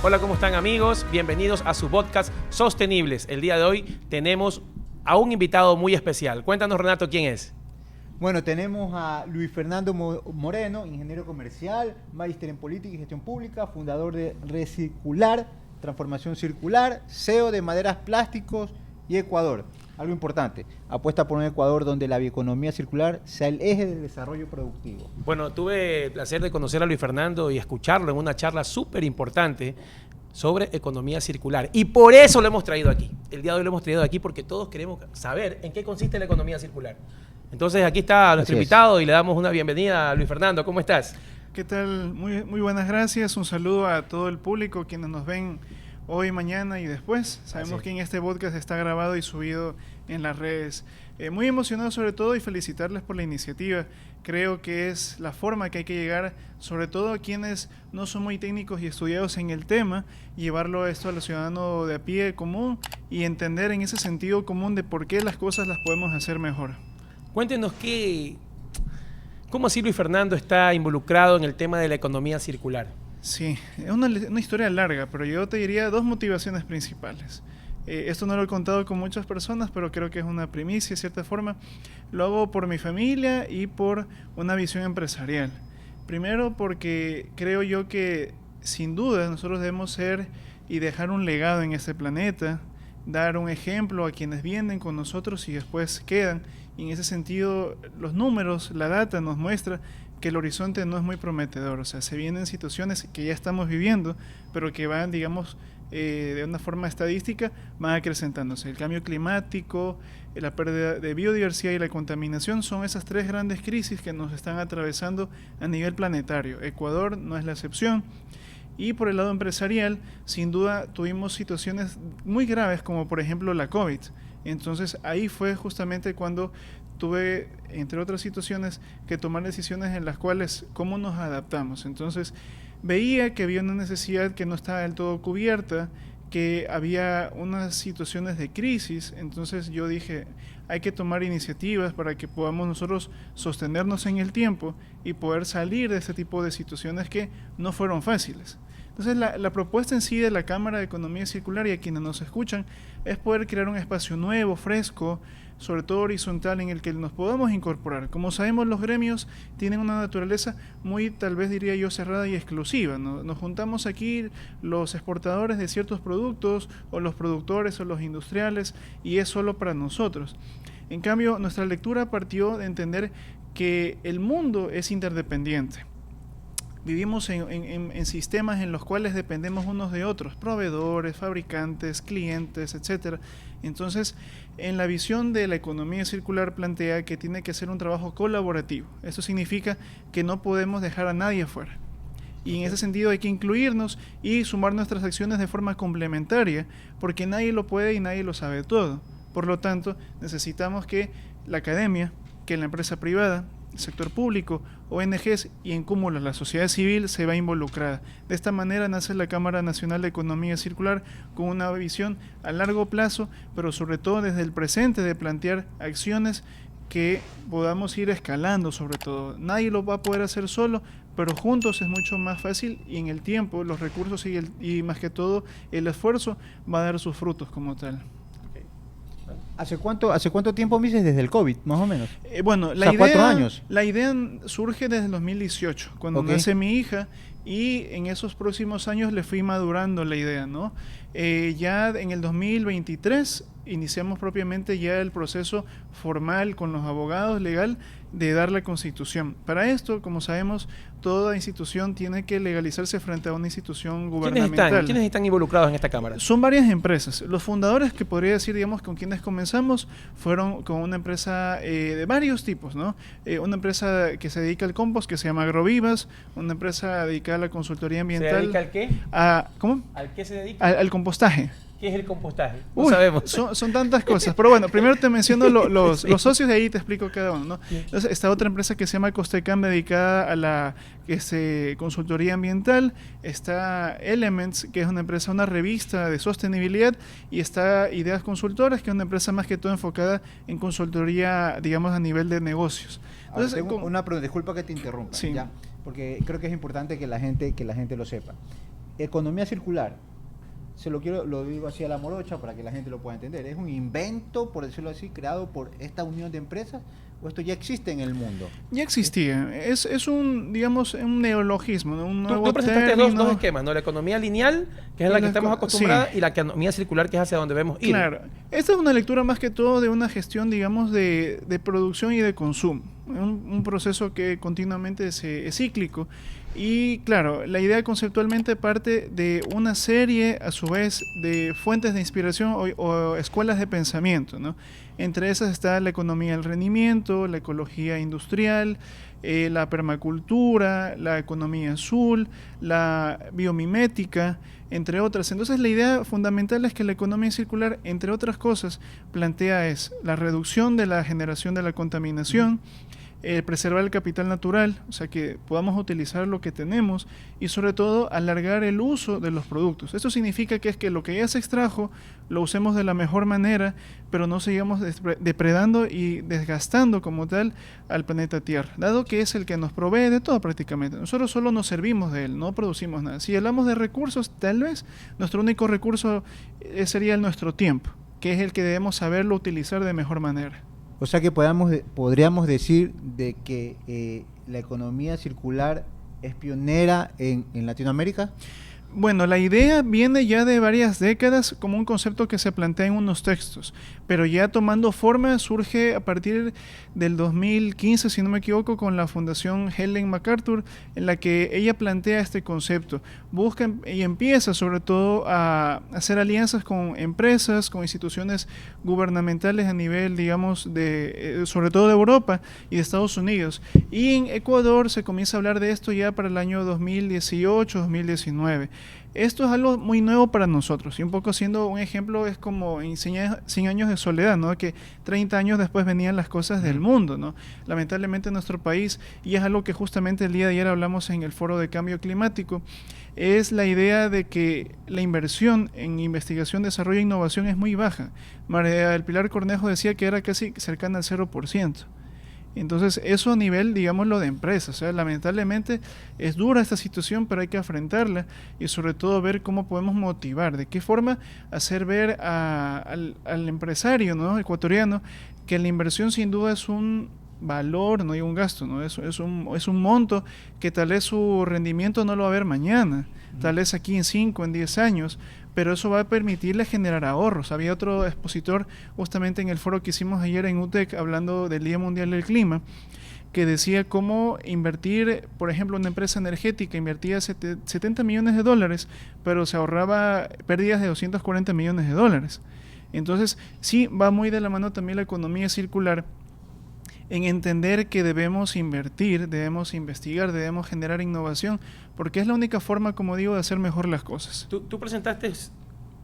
Hola, ¿cómo están amigos? Bienvenidos a su podcast Sostenibles. El día de hoy tenemos a un invitado muy especial. Cuéntanos, Renato, ¿quién es? Bueno, tenemos a Luis Fernando Moreno, ingeniero comercial, magíster en política y gestión pública, fundador de Recircular, transformación circular, CEO de Maderas Plásticos y Ecuador. Algo importante, apuesta por un Ecuador donde la bioeconomía circular sea el eje del desarrollo productivo. Bueno, tuve el placer de conocer a Luis Fernando y escucharlo en una charla súper importante sobre economía circular. Y por eso lo hemos traído aquí. El día de hoy lo hemos traído aquí porque todos queremos saber en qué consiste la economía circular. Entonces aquí está nuestro invitado y le damos una bienvenida a Luis Fernando. ¿Cómo estás? ¿Qué tal? Muy buenas gracias. Un saludo a todo el público, quienes nos ven hoy, mañana y después. Sabemos que en este podcast está grabado y subido en las redes. Muy emocionado sobre todo y felicitarles por la iniciativa. Creo que es la forma que hay que llegar, sobre todo a quienes no son muy técnicos y estudiados en el tema, y llevarlo esto al ciudadano de a pie común y entender en ese sentido común de por qué las cosas las podemos hacer mejor. Cuéntenos cómo así Luis Fernando está involucrado en el tema de la economía circular. Sí, es una historia larga, pero yo te diría dos motivaciones principales. Esto no lo he contado con muchas personas, pero creo que es una primicia, de cierta forma. Lo hago por mi familia y por una visión empresarial. Primero, porque creo yo que, sin duda, nosotros debemos ser y dejar un legado en este planeta, dar un ejemplo a quienes vienen con nosotros y después quedan. Y en ese sentido, los números, la data nos muestra que el horizonte no es muy prometedor. O sea, se vienen situaciones que ya estamos viviendo, pero que van, digamos, de una forma estadística, van acrecentándose. El cambio climático, la pérdida de biodiversidad y la contaminación son esas tres grandes crisis que nos están atravesando a nivel planetario. Ecuador no es la excepción. Y por el lado empresarial, sin duda, tuvimos situaciones muy graves, como por ejemplo la COVID. Entonces ahí fue justamente cuando tuve, entre otras situaciones, que tomar decisiones en las cuales cómo nos adaptamos. Entonces veía que había una necesidad que no estaba del todo cubierta, que había unas situaciones de crisis. Entonces yo dije, hay que tomar iniciativas para que podamos nosotros sostenernos en el tiempo y poder salir de este tipo de situaciones que no fueron fáciles. Entonces la propuesta en sí de la Cámara de Economía Circular y a quienes nos escuchan es poder crear un espacio nuevo, fresco, sobre todo horizontal, en el que nos podamos incorporar. Como sabemos, los gremios tienen una naturaleza muy, tal vez diría yo, cerrada y exclusiva, ¿no? Nos juntamos aquí los exportadores de ciertos productos, o los productores o los industriales, y es solo para nosotros. En cambio, nuestra lectura partió de entender que el mundo es interdependiente. Vivimos en sistemas en los cuales dependemos unos de otros, proveedores, fabricantes, clientes, etc. Entonces, en la visión de la economía circular plantea que tiene que ser un trabajo colaborativo. Eso significa que no podemos dejar a nadie afuera. Y en ese sentido hay que incluirnos y sumar nuestras acciones de forma complementaria, porque nadie lo puede y nadie lo sabe todo. Por lo tanto, necesitamos que la academia, que la empresa privada, el sector público, ONGs y en cúmulo la sociedad civil se va involucrada. De esta manera nace la Cámara Nacional de Economía Circular con una visión a largo plazo, pero sobre todo desde el presente de plantear acciones que podamos ir escalando sobre todo. Nadie lo va a poder hacer solo, pero juntos es mucho más fácil y en el tiempo, los recursos y más que todo el esfuerzo va a dar sus frutos como tal. ¿Hace cuánto tiempo me dices? Desde el COVID, más o menos. Bueno, la idea, 4 años. La idea surge desde el 2018, cuando nace mi hija, y en esos próximos años le fui madurando la idea, ¿no? Ya en el 2023 iniciamos propiamente ya el proceso formal con los abogados legal de dar la constitución. Para esto, como sabemos, toda institución tiene que legalizarse frente a una institución gubernamental. ¿Quiénes están involucrados en esta Cámara? Son varias empresas. Los fundadores, que podría decir, digamos, con quienes comenzamos, fueron con una empresa de varios tipos, ¿no? Una empresa que se dedica al compost, que se llama Agrovivas, una empresa dedicada a la consultoría ambiental. ¿Se dedica al qué? ¿Cómo? ¿Al qué se dedica? Al compostaje. ¿Qué es el compostaje? No sabemos. Son tantas cosas. Pero bueno, primero te menciono los socios y ahí te explico cada uno, ¿no? Entonces, está otra empresa que se llama Costecam, dedicada a la consultoría ambiental. Está Elements, que es una empresa, una revista de sostenibilidad. Y está Ideas Consultoras, que es una empresa más que todo enfocada en consultoría, digamos, a nivel de negocios. Entonces, tengo una pregunta, disculpa que te interrumpa, sí. ¿ya? Porque creo que es importante que la gente lo sepa. economía circular, lo digo así a la morocha para que la gente lo pueda entender, ¿es un invento, por decirlo así, creado por esta unión de empresas o esto ya existe en el mundo? Ya existía. Es un, digamos, un neologismo, ¿no? Un nuevo Tú presentaste término. dos esquemas, ¿no? La economía lineal, que es la que estamos acostumbrados, sí. y la economía circular, que es hacia donde debemos ir. Claro. Esta es una lectura más que todo de una gestión, digamos, de producción y de consumo. Un proceso que continuamente es cíclico. Y claro, la idea conceptualmente parte de una serie, a su vez, de fuentes de inspiración o escuelas de pensamiento, ¿no? Entre esas está la economía del rendimiento, la ecología industrial, la permacultura, la economía azul, la biomimética, entre otras. Entonces la idea fundamental es que la economía circular, entre otras cosas, plantea es la reducción de la generación de la contaminación, preservar el capital natural, o sea que podamos utilizar lo que tenemos y sobre todo alargar el uso de los productos. Esto significa que es que lo que ya se extrajo lo usemos de la mejor manera, pero no sigamos depredando y desgastando como tal al planeta Tierra, dado que es el que nos provee de todo prácticamente. Nosotros solo nos servimos de él, no producimos nada. Si hablamos de recursos, tal vez nuestro único recurso sería nuestro tiempo, que es el que debemos saberlo utilizar de mejor manera. O sea que podríamos decir de que la economía circular es pionera en Latinoamérica. Bueno, la idea viene ya de varias décadas como un concepto que se plantea en unos textos, pero ya tomando forma surge a partir del 2015, si no me equivoco, con la Fundación Helen MacArthur, en la que ella plantea este concepto. Busca y empieza sobre todo a hacer alianzas con empresas, con instituciones gubernamentales a nivel, digamos, sobre todo de Europa y de Estados Unidos. Y en Ecuador se comienza a hablar de esto ya para el año 2018-2019. Esto es algo muy nuevo para nosotros y un poco siendo un ejemplo es como en 100 años de soledad, ¿no? Que 30 años después venían las cosas del mundo, ¿no? Lamentablemente en nuestro país, y es algo que justamente el día de ayer hablamos en el foro de cambio climático, es la idea de que la inversión en investigación, desarrollo e innovación es muy baja. María del Pilar Cornejo decía que era casi cercana al 0%. Entonces eso a nivel, digámoslo, de empresas. O sea, lamentablemente es dura esta situación, pero hay que afrontarla y sobre todo ver cómo podemos motivar, de qué forma hacer ver al empresario, ¿no?, ecuatoriano, que la inversión sin duda es un valor, no hay un gasto, ¿no? Es un monto que tal vez su rendimiento no lo va a ver mañana, tal vez aquí en 5, en 10 años, pero eso va a permitirle generar ahorros. Había otro expositor justamente en el foro que hicimos ayer en UTEC hablando del Día Mundial del Clima, que decía cómo invertir, por ejemplo, una empresa energética invertía 70 millones de dólares, pero se ahorraba pérdidas de 240 millones de dólares. Entonces, sí, va muy de la mano también la economía circular, en entender que debemos invertir, debemos investigar, debemos generar innovación, porque es la única forma, como digo, de hacer mejor las cosas. Tú presentaste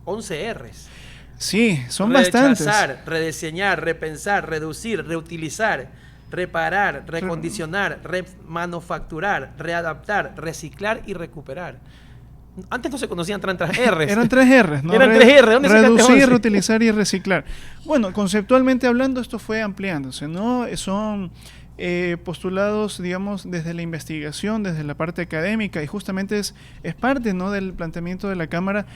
11 R's. Sí, son Rechazar, bastantes. redediseñar, repensar, reducir, reutilizar, reparar, recondicionar, remanufacturar, readaptar, reciclar y recuperar. Antes no se conocían tantas R's. Eran 3 R's, ¿no? Eran 3 R. ¿Dónde sacaste reducir, 11? reutilizar y reciclar. Bueno, conceptualmente hablando, esto fue ampliándose, ¿no? Son postulados, digamos, desde la investigación, desde la parte académica, y justamente es parte, ¿no?, del planteamiento de la Cámara,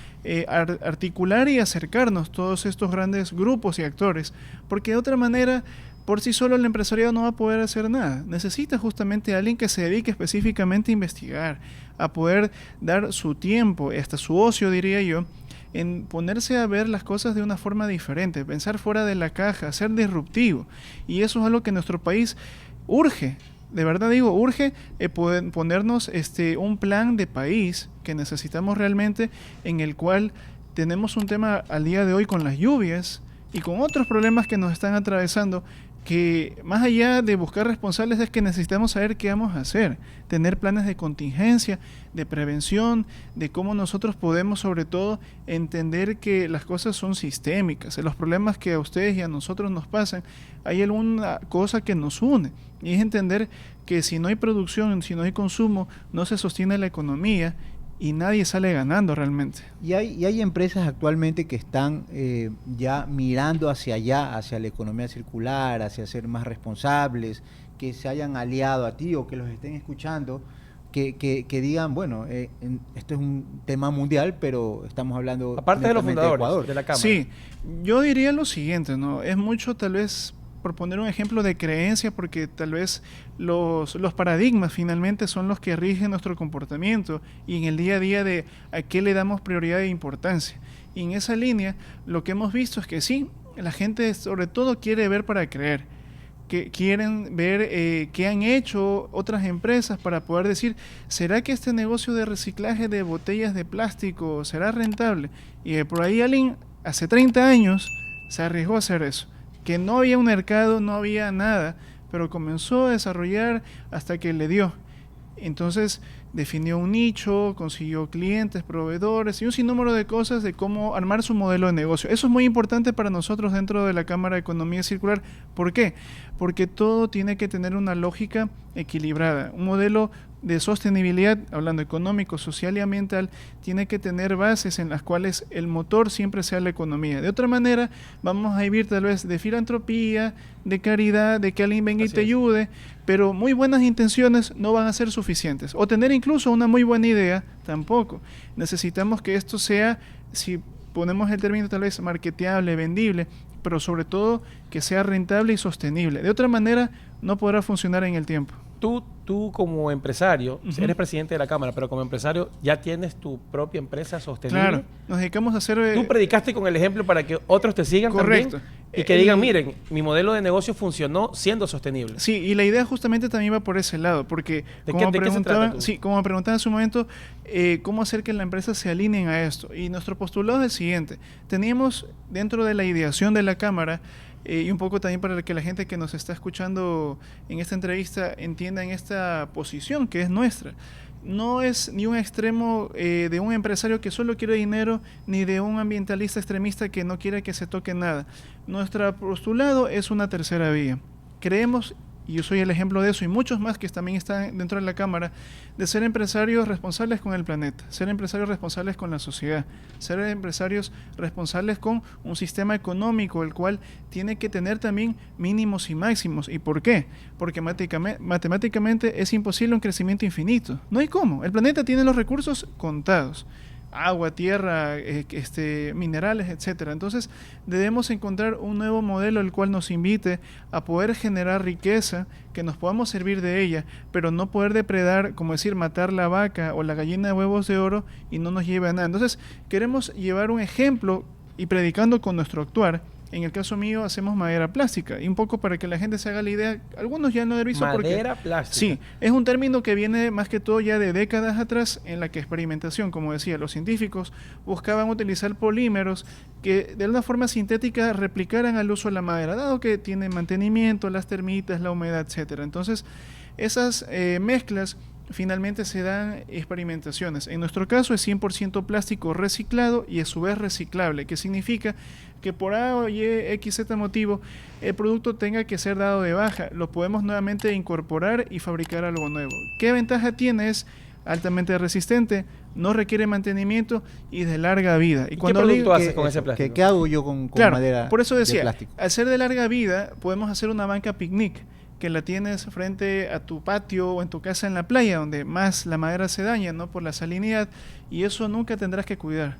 articular y acercarnos todos estos grandes grupos y actores, porque de otra manera, por sí solo el empresariado no va a poder hacer nada. Necesita justamente a alguien que se dedique específicamente a investigar, a poder dar su tiempo, hasta su ocio, diría yo, en ponerse a ver las cosas de una forma diferente, pensar fuera de la caja, ser disruptivo. Y eso es algo que en nuestro país urge, de verdad digo, urge ponernos un plan de país que necesitamos realmente, en el cual tenemos un tema al día de hoy con las lluvias y con otros problemas que nos están atravesando, que más allá de buscar responsables es que necesitamos saber qué vamos a hacer, tener planes de contingencia, de prevención, de cómo nosotros podemos sobre todo entender que las cosas son sistémicas, los problemas que a ustedes y a nosotros nos pasan, hay alguna cosa que nos une, y es entender que si no hay producción, si no hay consumo, no se sostiene la economía y nadie sale ganando realmente. Y hay empresas actualmente que están ya mirando hacia allá, hacia la economía circular, hacia ser más responsables, que se hayan aliado a ti o que los estén escuchando, que digan, bueno, esto es un tema mundial, pero estamos hablando aparte de los netamente fundadores Ecuador. de la Cámara. Sí, yo diría lo siguiente, ¿no? Es mucho tal vez por poner un ejemplo de creencia, porque tal vez los paradigmas finalmente son los que rigen nuestro comportamiento y en el día a día de a qué le damos prioridad e importancia. Y en esa línea lo que hemos visto es que sí, la gente sobre todo quiere ver para creer, que quieren ver qué han hecho otras empresas para poder decir, ¿será que este negocio de reciclaje de botellas de plástico será rentable? Y por ahí alguien hace 30 años se arriesgó a hacer eso, que no había un mercado, no había nada, pero comenzó a desarrollar hasta que le dio. Entonces definió un nicho, consiguió clientes, proveedores y un sinnúmero de cosas de cómo armar su modelo de negocio. Eso es muy importante para nosotros dentro de la Cámara de Economía Circular. ¿Por qué? Porque todo tiene que tener una lógica equilibrada. Un modelo de sostenibilidad, hablando económico, social y ambiental, tiene que tener bases en las cuales el motor siempre sea la economía. De otra manera, vamos a vivir tal vez de filantropía, de caridad, de que alguien venga y te ayude, pero muy buenas intenciones no van a ser suficientes. O tener incluso una muy buena idea, tampoco. Necesitamos que esto sea, si ponemos el término tal vez marketeable, vendible, pero sobre todo que sea rentable y sostenible. De otra manera, no podrá funcionar en el tiempo. Tú como empresario, eres presidente de la Cámara, pero como empresario ya tienes tu propia empresa sostenible. Claro, nos dedicamos a hacer... Tú predicaste con el ejemplo para que otros te sigan. Correcto. También y que digan, miren, mi modelo de negocio funcionó siendo sostenible. Sí, y la idea justamente también va por ese lado, porque ¿De qué se trata tú? Sí, como me preguntaban en su momento, cómo hacer que la empresa se alineen a esto. Y nuestro postulado es el siguiente. Teníamos dentro de la ideación de la Cámara, y un poco también para que la gente que nos está escuchando en esta entrevista entienda en esta posición que es nuestra. No es ni un extremo de un empresario que solo quiere dinero, ni de un ambientalista extremista que no quiere que se toque nada. Nuestro postulado es una tercera vía. Creemos, y yo soy el ejemplo de eso, y muchos más que también están dentro de la Cámara, de ser empresarios responsables con el planeta, ser empresarios responsables con la sociedad, ser empresarios responsables con un sistema económico, el cual tiene que tener también mínimos y máximos. ¿Y por qué? Porque matemáticamente es imposible un crecimiento infinito. No hay cómo. El planeta tiene los recursos contados. Agua, tierra, minerales, etcétera. Entonces debemos encontrar un nuevo modelo el cual nos invite a poder generar riqueza, que nos podamos servir de ella, pero no poder depredar, como decir, matar la vaca o la gallina de huevos de oro y no nos lleve a nada. Entonces queremos llevar un ejemplo y predicando con nuestro actuar. En el caso mío hacemos madera plástica y un poco para que la gente se haga la idea, algunos ya no han visto madera plástica. Sí, es un término que viene más que todo ya de décadas atrás en la que experimentación, como decía, los científicos buscaban utilizar polímeros que de una forma sintética replicaran al uso de la madera, dado que tiene mantenimiento, las termitas, la humedad, etcétera. Entonces, esas mezclas finalmente se dan experimentaciones. En nuestro caso es 100% plástico reciclado y a su vez reciclable, que significa que por A o Y, X, Z motivo, el producto tenga que ser dado de baja. Lo podemos nuevamente incorporar y fabricar algo nuevo. ¿Qué ventaja tiene? Es altamente resistente, no requiere mantenimiento y de larga vida. ¿Y qué producto haces con ese plástico? ¿Qué hago yo con claro, madera por eso decía, de plástico? Al ser de larga vida, podemos hacer una banca picnic, que la tienes frente a tu patio o en tu casa en la playa, donde más la madera se daña, ¿no? Por la salinidad, y eso nunca tendrás que cuidar.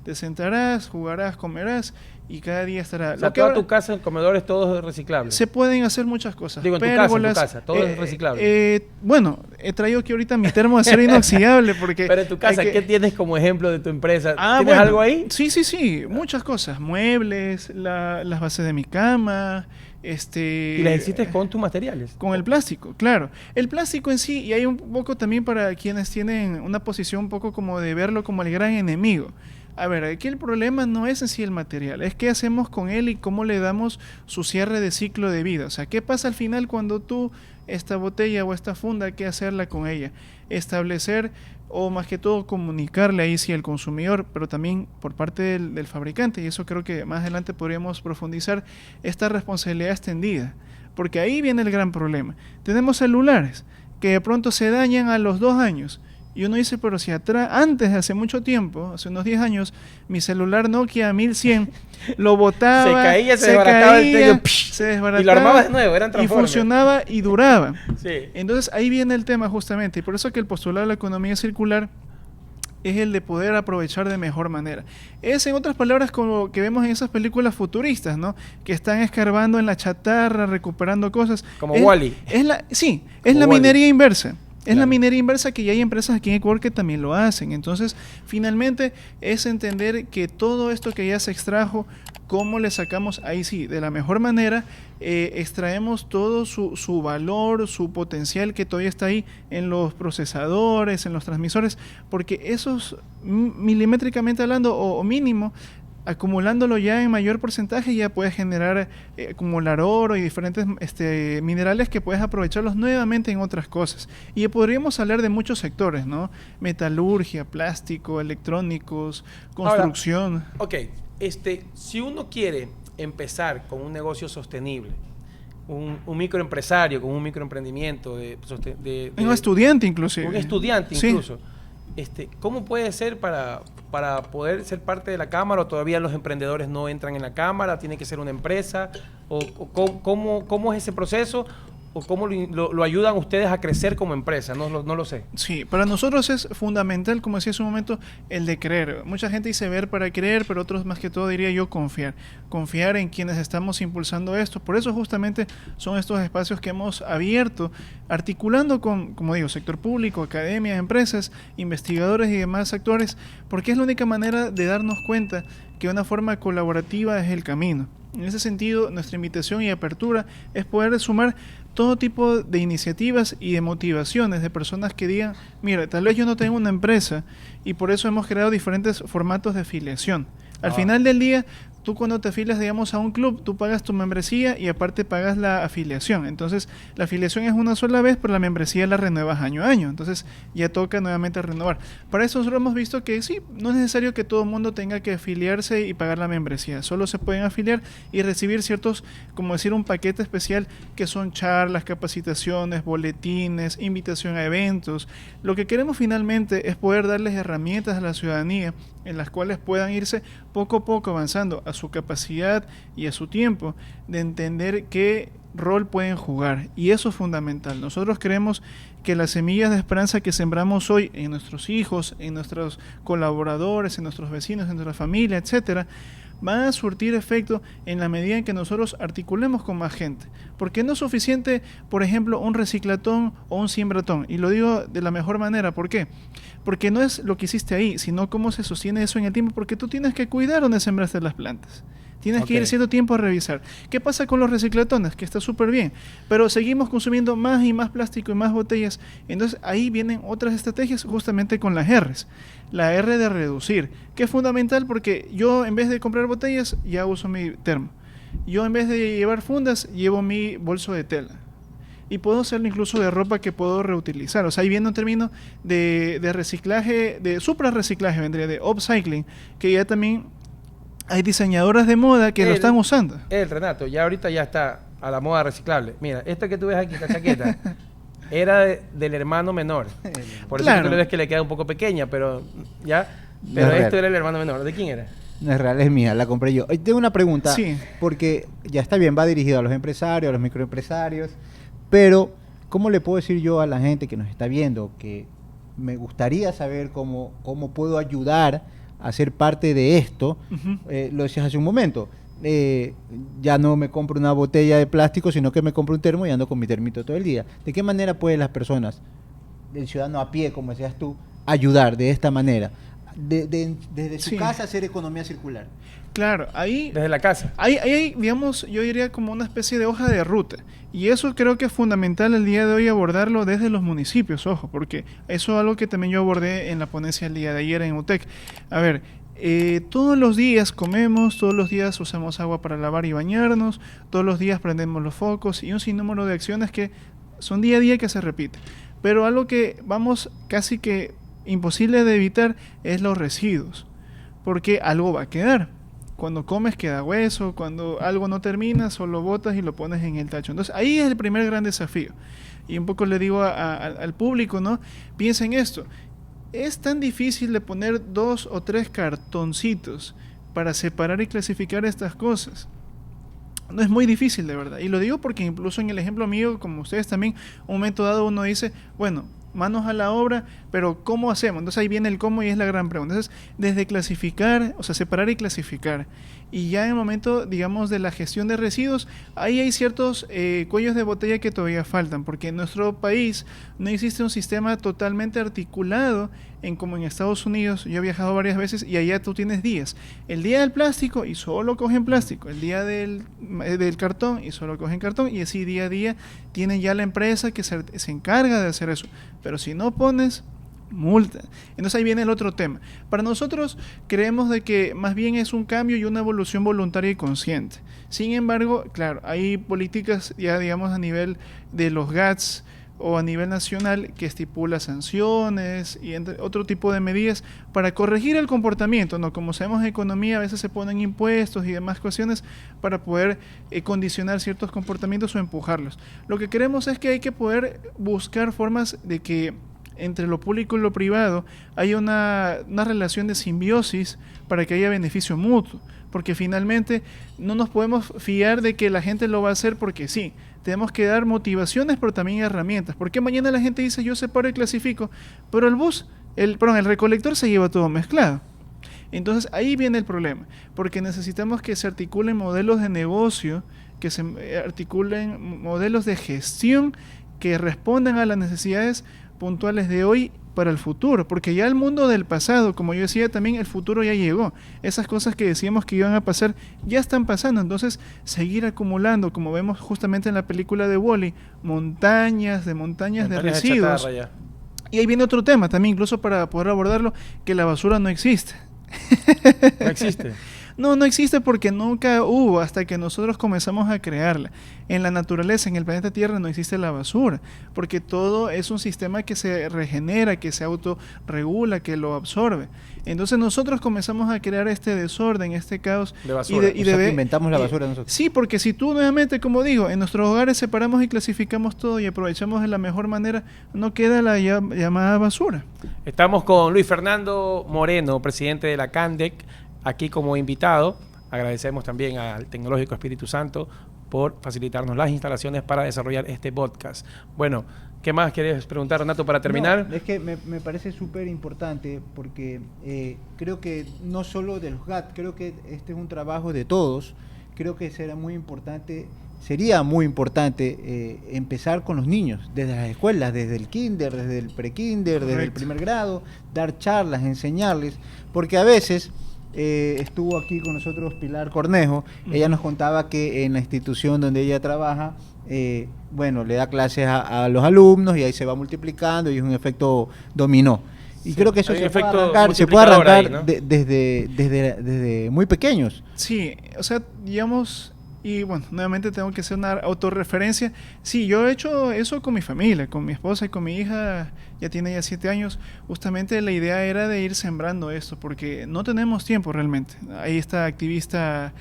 Te sentarás, jugarás, comerás y cada día estará. O sea, toda tu casa, el comedor es todo reciclable. Se pueden hacer muchas cosas. Digo, en tu casa, todo es reciclable. Bueno, he traído aquí ahorita mi termo de acero inoxidable porque... Pero en tu casa, ¿qué tienes como ejemplo de tu empresa? ¿Tienes bueno, algo ahí? Sí, muchas cosas. Muebles, las bases de mi cama... ¿Y las hiciste con tus materiales? Con el plástico, claro. El plástico en sí, y hay un poco también para quienes tienen una posición un poco como de verlo como el gran enemigo. A ver, aquí el problema no es en sí el material, es qué hacemos con él y cómo le damos su cierre de ciclo de vida. O sea, ¿qué pasa al final cuando tú, esta botella o esta funda, qué hacerla con ella? Establecer, o más que todo comunicarle ahí sí al consumidor, pero también por parte del fabricante, y eso creo que más adelante podríamos profundizar, esta responsabilidad extendida, porque ahí viene el gran problema. Tenemos celulares que de pronto se dañan a los 2 años, Y uno dice, pero si antes, hace mucho tiempo, hace unos 10 años, mi celular Nokia 1100 lo botaba, se caía, se desbarataba el teléfono, se desbarataba, y lo armabas de nuevo, eran y Transformers. funcionaba y duraba. Sí. Entonces ahí viene el tema justamente, y por eso que el postulado de la economía circular es el de poder aprovechar de mejor manera. Es, en otras palabras, como que vemos en esas películas futuristas, ¿no? Que están escarbando en la chatarra, recuperando cosas. Como Wall-E. Sí, es Como la Wall-E. minería inversa. Es Claro. la minería inversa, que ya hay empresas aquí en Ecuador que también lo hacen. Entonces, finalmente, es entender que todo esto que ya se extrajo, cómo le sacamos, ahí sí, de la mejor manera, extraemos todo su valor, su potencial que todavía está ahí en los procesadores, en los transmisores, porque esos, milimétricamente hablando, o mínimo, acumulándolo ya en mayor porcentaje, ya puedes generar, acumular oro y diferentes minerales que puedes aprovecharlos nuevamente en otras cosas. Y podríamos hablar de muchos sectores, ¿no? Metalurgia, plástico, electrónicos, construcción. Ahora, ok, si uno quiere empezar con un negocio sostenible, un microempresario con un microemprendimiento, Un estudiante inclusive. un estudiante Sí. incluso, ¿cómo puede ser para poder ser parte de la Cámara? ¿O todavía los emprendedores no entran en la Cámara? ¿Tiene que ser una empresa? ¿O cómo es ese proceso? ¿O cómo lo ayudan ustedes a crecer como empresa? No lo sé. Sí, para nosotros es fundamental, como decía hace un momento, el de creer. Mucha gente dice ver para creer, pero otros más que todo diría yo confiar. Confiar en quienes estamos impulsando esto. Por eso justamente son estos espacios que hemos abierto, articulando con, como digo, sector público, academia, empresas, investigadores y demás actores, porque es la única manera de darnos cuenta que una forma colaborativa es el camino. En ese sentido, nuestra invitación y apertura es poder sumar todo tipo de iniciativas y de motivaciones de personas que digan, mira, tal vez yo no tengo una empresa, y por eso hemos creado diferentes formatos de afiliación. Al final del día, tú cuando te afilias, digamos, a un club, tú pagas tu membresía y aparte pagas la afiliación. Entonces, la afiliación es una sola vez, pero la membresía la renuevas año a año. Entonces, ya toca nuevamente renovar. Para eso nosotros hemos visto que sí, no es necesario que todo el mundo tenga que afiliarse y pagar la membresía. Solo se pueden afiliar y recibir ciertos, como decir, un paquete especial que son charlas, capacitaciones, boletines, invitación a eventos. Lo que queremos finalmente es poder darles herramientas a la ciudadanía en las cuales puedan irse poco a poco avanzando a su capacidad y a su tiempo de entender qué rol pueden jugar, y eso es fundamental. Nosotros creemos que las semillas de esperanza que sembramos hoy en nuestros hijos, en nuestros colaboradores, en nuestros vecinos, en nuestra familia, etcétera, van a surtir efecto en la medida en que nosotros articulemos con más gente. Porque no es suficiente, por ejemplo, un reciclatón o un siembratón. Y lo digo de la mejor manera. ¿Por qué? Porque no es lo que hiciste ahí, sino cómo se sostiene eso en el tiempo, porque tú tienes que cuidar donde sembraste las plantas. Tienes que ir cierto tiempo a revisar. ¿Qué pasa con los reciclatones? Que está súper bien, pero seguimos consumiendo más y más plástico y más botellas. Entonces ahí vienen otras estrategias justamente con las R's. La R de reducir, que es fundamental porque yo en vez de comprar botellas ya uso mi termo. Yo en vez de llevar fundas llevo mi bolso de tela. Y puedo hacerlo incluso de ropa que puedo reutilizar. O sea, ahí viene un término de reciclaje, de suprarreciclaje, vendría de upcycling, que ya también hay diseñadoras de moda que lo están usando. Renato, ya ahorita ya está a la moda reciclable. Mira, esta que tú ves aquí, esta chaqueta, era del hermano menor. Por eso tú le ves que le queda un poco pequeña, pero ya. Pero esto era el hermano menor. ¿De quién era? No es real, es mía, la compré yo. Hoy tengo una pregunta, Sí. porque ya está bien, va dirigido a los empresarios, a los microempresarios, pero ¿cómo le puedo decir yo a la gente que nos está viendo que me gustaría saber cómo puedo ayudar a ser parte de esto? Uh-huh. Lo decías hace un momento, ya no me compro una botella de plástico, sino que me compro un termo y ando con mi termito todo el día. ¿De qué manera pueden las personas, el ciudadano a pie, como decías tú, ayudar de esta manera? Desde su casa hacer economía circular. Claro, ahí... Desde la casa. Ahí, digamos, yo diría como una especie de hoja de ruta. Y eso creo que es fundamental el día de hoy abordarlo desde los municipios, ojo, porque eso es algo que también yo abordé en la ponencia el día de ayer en UTEC. A ver, todos los días comemos, todos los días usamos agua para lavar y bañarnos, todos los días prendemos los focos y un sinnúmero de acciones que son día a día que se repiten. Pero algo que vamos casi que imposible de evitar es los residuos, porque algo va a quedar. Cuando comes queda hueso, cuando algo no termina, solo botas y lo pones en el tacho. Entonces ahí es el primer gran desafío. Y un poco le digo al público, ¿no? Piensen esto. es tan difícil de poner 2 o 3 cartoncitos para separar y clasificar estas cosas. No es muy difícil, de verdad. Y lo digo porque incluso en el ejemplo mío, como ustedes también, un momento dado uno dice, bueno, manos a la obra, pero ¿cómo hacemos? Entonces ahí viene el cómo y es la gran pregunta. Entonces, desde clasificar, o sea, separar y clasificar, y ya en el momento, digamos, de la gestión de residuos, ahí hay ciertos cuellos de botella que todavía faltan, porque en nuestro país no existe un sistema totalmente articulado como en Estados Unidos. Yo he viajado varias veces y allá tú tienes días. El día del plástico y solo cogen plástico, el día del cartón y solo cogen cartón, y así día a día tienen ya la empresa que se encarga de hacer eso. Pero si no pones, multa. Entonces ahí viene el otro tema. Para nosotros creemos de que más bien es un cambio y una evolución voluntaria y consciente. Sin embargo, claro, hay políticas ya digamos a nivel de los GATS o a nivel nacional que estipula sanciones y otro tipo de medidas para corregir el comportamiento, ¿no? Como sabemos en economía a veces se ponen impuestos y demás cuestiones para poder condicionar ciertos comportamientos o empujarlos. Lo que queremos es que hay que poder buscar formas de que entre lo público y lo privado hay una relación de simbiosis para que haya beneficio mutuo, porque finalmente no nos podemos fiar de que la gente lo va a hacer porque sí. Tenemos que dar motivaciones, pero también herramientas, porque mañana la gente dice yo separo y clasifico, pero el recolector se lleva todo mezclado. Entonces ahí viene el problema, porque necesitamos que se articulen modelos de negocio, que se articulen modelos de gestión que respondan a las necesidades puntuales de hoy para el futuro, porque ya el mundo del pasado, como yo decía también, el futuro ya llegó. Esas cosas que decíamos que iban a pasar ya están pasando. Entonces seguir acumulando, como vemos justamente en la película de Wall-E, montañas de residuos. Y ahí viene otro tema también, incluso para poder abordarlo, que la basura no existe. No existe. No existe porque nunca hubo hasta que nosotros comenzamos a crearla. En la naturaleza, en el planeta Tierra no existe la basura, porque todo es un sistema que se regenera, que se autorregula, que lo absorbe. Entonces nosotros comenzamos a crear este desorden, este caos. De basura. Inventamos la basura nosotros. Sí, porque si tú nuevamente, como digo, en nuestros hogares separamos y clasificamos todo y aprovechamos de la mejor manera, no queda la llamada basura. Estamos con Luis Fernando Moreno, presidente de la CANDEC, aquí como invitado. Agradecemos también al Tecnológico Espíritu Santo por facilitarnos las instalaciones para desarrollar este podcast. Bueno, ¿qué más quieres preguntar, Renato, para terminar? No, es que me parece súper importante porque creo que no solo de los GAT, creo que este es un trabajo de todos. Creo que sería muy importante empezar con los niños, desde las escuelas, desde el kinder, desde el prekinder, desde el primer grado, dar charlas, enseñarles, porque a veces... estuvo aquí con nosotros Pilar Cornejo. Ella nos contaba que en la institución donde ella trabaja, le da clases a los alumnos y ahí se va multiplicando y es un efecto dominó. Y creo que eso se puede arrancar ahí, ¿no? desde muy pequeños. Sí, o sea, digamos... Y bueno, nuevamente tengo que hacer una autorreferencia. Sí, yo he hecho eso con mi familia, con mi esposa y con mi hija, ya tiene ya 7 años. Justamente la idea era de ir sembrando esto, porque no tenemos tiempo realmente. Ahí esta activista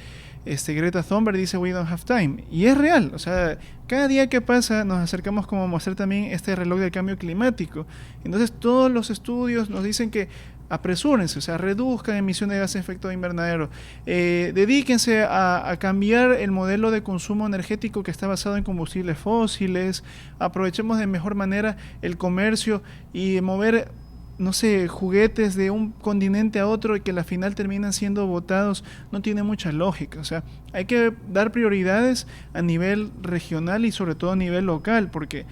Greta Thunberg dice we don't have time. Y es real, o sea, cada día que pasa nos acercamos como a mostrar también este reloj del cambio climático. Entonces todos los estudios nos dicen que apresúrense, o sea, reduzcan emisiones de gases de efecto invernadero, dedíquense a cambiar el modelo de consumo energético que está basado en combustibles fósiles, aprovechemos de mejor manera el comercio y mover, no sé, juguetes de un continente a otro y que al final terminan siendo botados, no tiene mucha lógica. O sea, hay que dar prioridades a nivel regional y sobre todo a nivel local, porque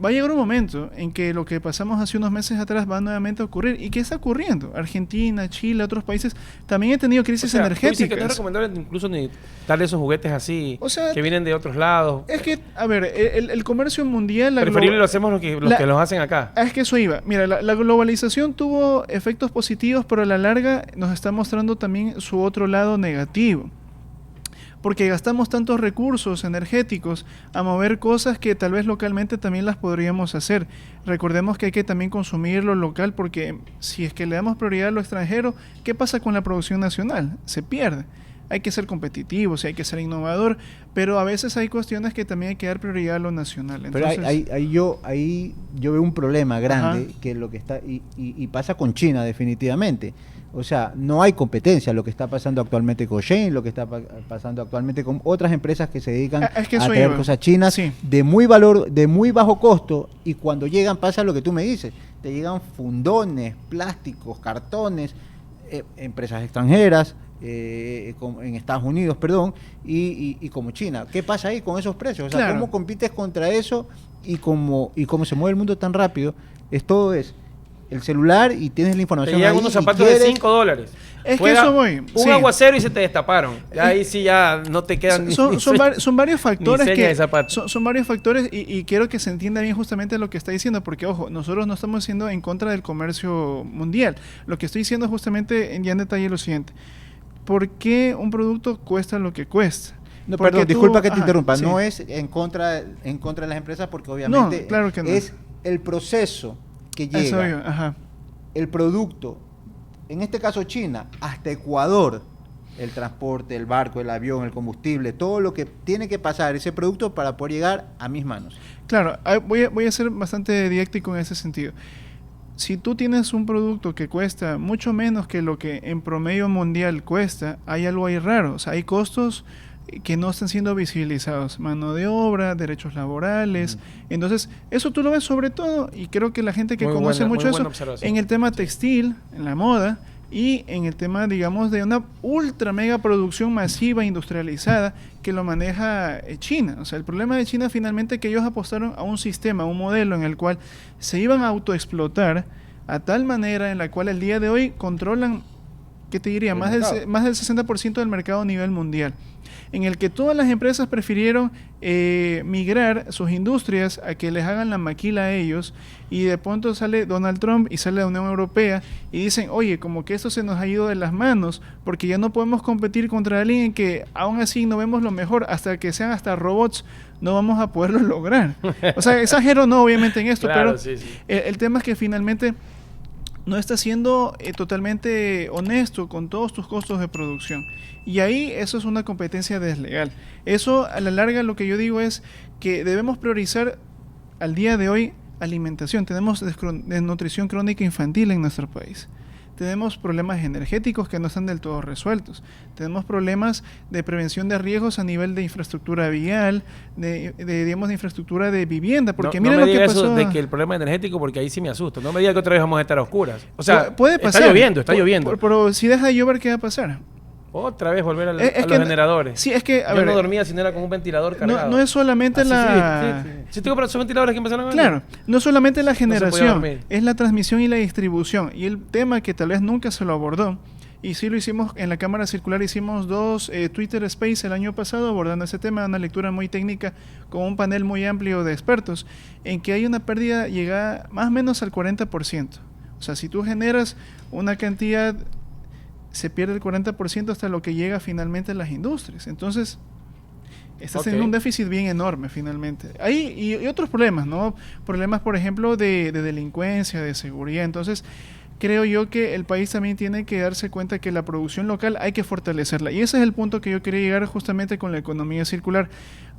va a llegar un momento en que lo que pasamos hace unos meses atrás va nuevamente a ocurrir. ¿Y qué está ocurriendo? Argentina, Chile, otros países también han tenido crisis energéticas. Dice que no es recomendable incluso ni darle esos juguetes así, o sea, que vienen de otros lados. Es que, a ver, el comercio mundial... Preferible lo hacemos los que los hacen acá. Es que eso iba. Mira, la globalización tuvo efectos positivos, pero a la larga nos está mostrando también su otro lado negativo. Porque gastamos tantos recursos energéticos a mover cosas que tal vez localmente también las podríamos hacer. Recordemos que hay que también consumir lo local, porque si es que le damos prioridad a lo extranjero, ¿qué pasa con la producción nacional? Se pierde. hay que ser competitivos y hay que ser innovador, pero a veces hay cuestiones que también hay que dar prioridad a lo nacional. Entonces, pero ahí yo veo un problema grande, ajá, que lo que está, y pasa con China definitivamente. O sea, no hay competencia, lo que está pasando actualmente con Shein, lo que está pasando actualmente con otras empresas que se dedican es que a eso traer iba. cosas chinas Sí. de muy valor, de muy bajo costo, y cuando llegan pasa lo que tú me dices, te llegan fundones, plásticos, cartones, empresas extranjeras, en Estados Unidos, perdón, y como China. ¿Qué pasa ahí con esos precios? O sea, Claro. ¿cómo compites contra eso? Y como se mueve el mundo tan rápido, todo es el celular y tienes la Te información llegan ahí unos y zapatos de quieres- $5. Es que Fuera eso voy. Un Sí. aguacero y se te destaparon. Ya ahí sí ya no te quedan ni Son varios factores señas de zapato. son varios factores y quiero que se entienda bien justamente lo que está diciendo, porque ojo, nosotros no estamos siendo en contra del comercio mundial. Lo que estoy diciendo es justamente ya en detalle lo siguiente. ¿Por qué un producto cuesta lo que cuesta? No, Porque perdón, tú- disculpa que te ajá, interrumpa, sí. no es en contra de las empresas, porque obviamente No, claro que no. es el proceso que Eso llega, yo, ajá. el producto, en este caso China, hasta Ecuador, el transporte, el barco, el avión, el combustible, todo lo que tiene que pasar ese producto para poder llegar a mis manos. Claro, voy a ser bastante didáctico en ese sentido. Si tú tienes un producto que cuesta mucho menos que lo que en promedio mundial cuesta, hay algo ahí raro. O sea, hay costos que no están siendo visibilizados. Mano de obra, derechos laborales. Entonces, eso tú lo ves sobre todo, y creo que la gente que Muy conoce buena- mucho muy eso, buena observación. en el tema textil, en la moda, y en el tema, digamos, de una ultra mega producción masiva, industrializada, que lo maneja China. O sea, el problema de China finalmente es que ellos apostaron a un sistema, a un modelo en el cual se iban a autoexplotar a tal manera en la cual el día de hoy controlan, ¿qué te diría? El Más mercado. más del 60% del mercado a nivel mundial, en el que todas las empresas prefirieron migrar sus industrias a que les hagan la maquila a ellos, y de pronto sale Donald Trump y sale la Unión Europea y dicen, oye, como que esto se nos ha ido de las manos, porque ya no podemos competir contra alguien en que aún así no vemos lo mejor, hasta que sean hasta robots, no vamos a poderlo lograr. O sea, exagero no, obviamente en esto, Claro, pero sí, sí. el tema es que finalmente no estás siendo totalmente honesto con todos tus costos de producción. Y ahí eso es una competencia deslegal. Eso a la larga lo que yo digo es que debemos priorizar al día de hoy alimentación. Tenemos desnutrición crónica infantil en nuestro país. Tenemos problemas energéticos que no están del todo resueltos. Tenemos problemas de prevención de riesgos a nivel de infraestructura vial, digamos, de infraestructura de vivienda. Porque no mira me lo que diga eso pasó. de que el problema energético, porque ahí sí me asusta. No me diga que otra vez vamos a estar a oscuras. O sea, puede pasar. está lloviendo. Pero si deja de llover, ¿qué va a pasar? Otra vez volver a Es los que generadores. Sí, es que, Yo no dormía si no era con un ventilador cargado. no es solamente Así, la... sí. Si tengo para esos ventiladores que empezaron a vender. Claro, no solamente la se podía generación, dormir. es la transmisión y la distribución. Y el tema que tal vez nunca se lo abordó, y sí lo hicimos en la Cámara Circular, hicimos 2 Twitter Space el año pasado abordando ese tema, una lectura muy técnica con un panel muy amplio de expertos, en que hay una pérdida llegada más o menos al 40%. O sea, si tú generas una cantidad, se pierde el 40% hasta lo que llega finalmente a las industrias. Entonces, estás teniendo un déficit bien enorme finalmente. Ahí y otros problemas, ¿no? Problemas, por ejemplo, de delincuencia, de seguridad. Entonces, creo yo que el país también tiene que darse cuenta que la producción local hay que fortalecerla. Y ese es el punto que yo quería llegar justamente con la economía circular.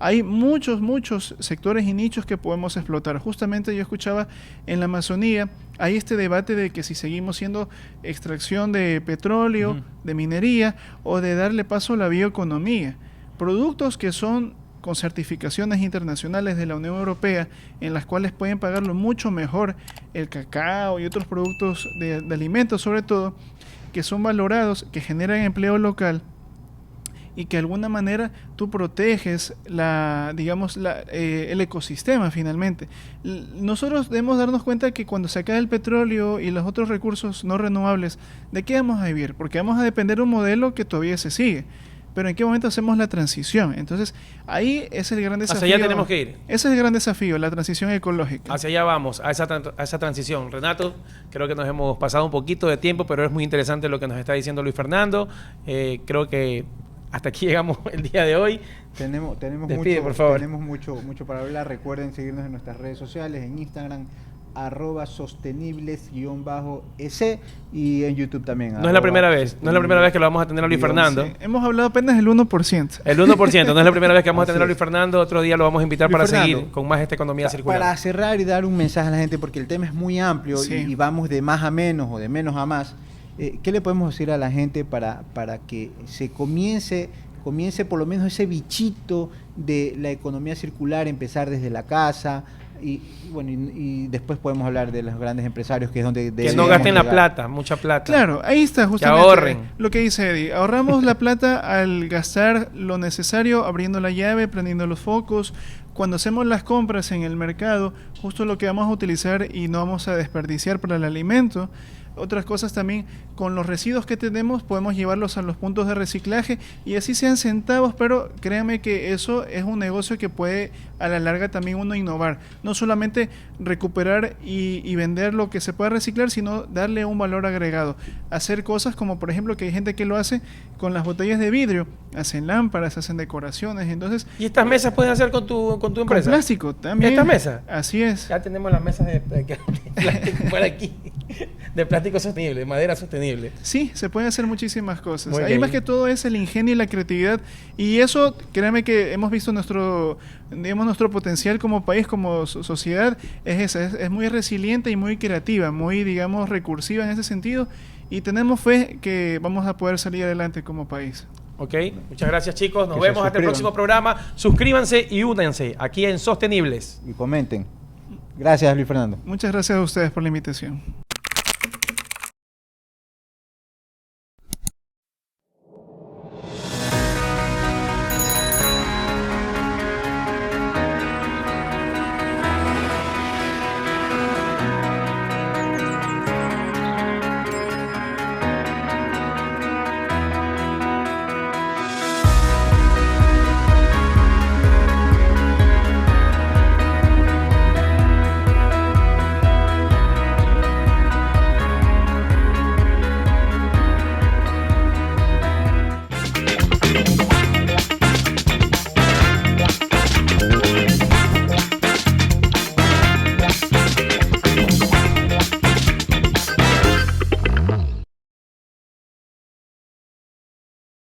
Hay muchos sectores y nichos que podemos explotar. Justamente yo escuchaba en la Amazonía, hay este debate de que si seguimos siendo extracción de petróleo, de minería, o de darle paso a la bioeconomía. Productos que son con certificaciones internacionales de la Unión Europea, en las cuales pueden pagarlo mucho mejor el cacao y otros productos de alimentos, sobre todo, que son valorados, que generan empleo local, y que de alguna manera tú proteges el ecosistema finalmente. Nosotros debemos darnos cuenta que cuando se acabe el petróleo y los otros recursos no renovables, ¿de qué vamos a vivir? Porque vamos a depender de un modelo que todavía se sigue. Pero ¿en qué momento hacemos la transición? Entonces, ahí es el gran desafío. Hacia allá tenemos que ir. Ese es el gran desafío, la transición ecológica. Hacia allá vamos, a esa transición. Renato, creo que nos hemos pasado un poquito de tiempo, pero es muy interesante lo que nos está diciendo Luis Fernando. Creo que hasta aquí llegamos el día de hoy. Tenemos Despide, por favor. mucho para hablar. Recuerden seguirnos en nuestras redes sociales, en Instagram, @sostenibles_es y en YouTube también. No es la primera vez, no es la primera vez que lo vamos a tener a Luis Fernando. Sí, hemos hablado apenas del 1%. El 1%, no es la primera vez que vamos a Así tener a es. Luis Fernando. Otro día lo vamos a invitar Luis para Fernando, seguir con más esta economía circular. Para cerrar y dar un mensaje a la gente, porque el tema es muy amplio Sí. y vamos de más a menos o de menos a más, ¿qué le podemos decir a la gente para que se comience por lo menos ese bichito de la economía circular, empezar desde la casa? Y bueno, y después podemos hablar de los grandes empresarios, que es donde Que no deberíamos gasten la llegar. plata, mucha plata. Claro, ahí está justamente ahorren. lo que dice Eddie. Ahorramos la plata al gastar lo necesario, abriendo la llave, prendiendo los focos. Cuando hacemos las compras en el mercado, justo lo que vamos a utilizar y no vamos a desperdiciar para el alimento. Otras cosas también, con los residuos que tenemos podemos llevarlos a los puntos de reciclaje y así sean centavos, pero créanme que eso es un negocio que puede a la larga también uno innovar. No solamente recuperar y vender lo que se puede reciclar, sino darle un valor agregado. Hacer cosas como, por ejemplo, que hay gente que lo hace con las botellas de vidrio. Hacen lámparas, hacen decoraciones, entonces... ¿Y estas mesas pueden hacer con tu Con empresa? plástico también. ¿Esta mesa? Así es. Ya tenemos las mesas de plástico por aquí. De plástico sostenible, de madera sostenible. Sí, se pueden hacer muchísimas cosas. Muy Ahí bien. más que todo es el ingenio y la creatividad. Y eso, créanme que hemos visto nuestro potencial como país, como sociedad, es muy resiliente y muy creativa, muy, digamos, recursiva en ese sentido. Y tenemos fe que vamos a poder salir adelante como país. Ok, muchas gracias chicos. Nos Que se vemos hasta el suscriban. próximo programa. Suscríbanse y únanse aquí en Sostenibles. Y comenten. Gracias, Luis Fernando. Muchas gracias a ustedes por la invitación.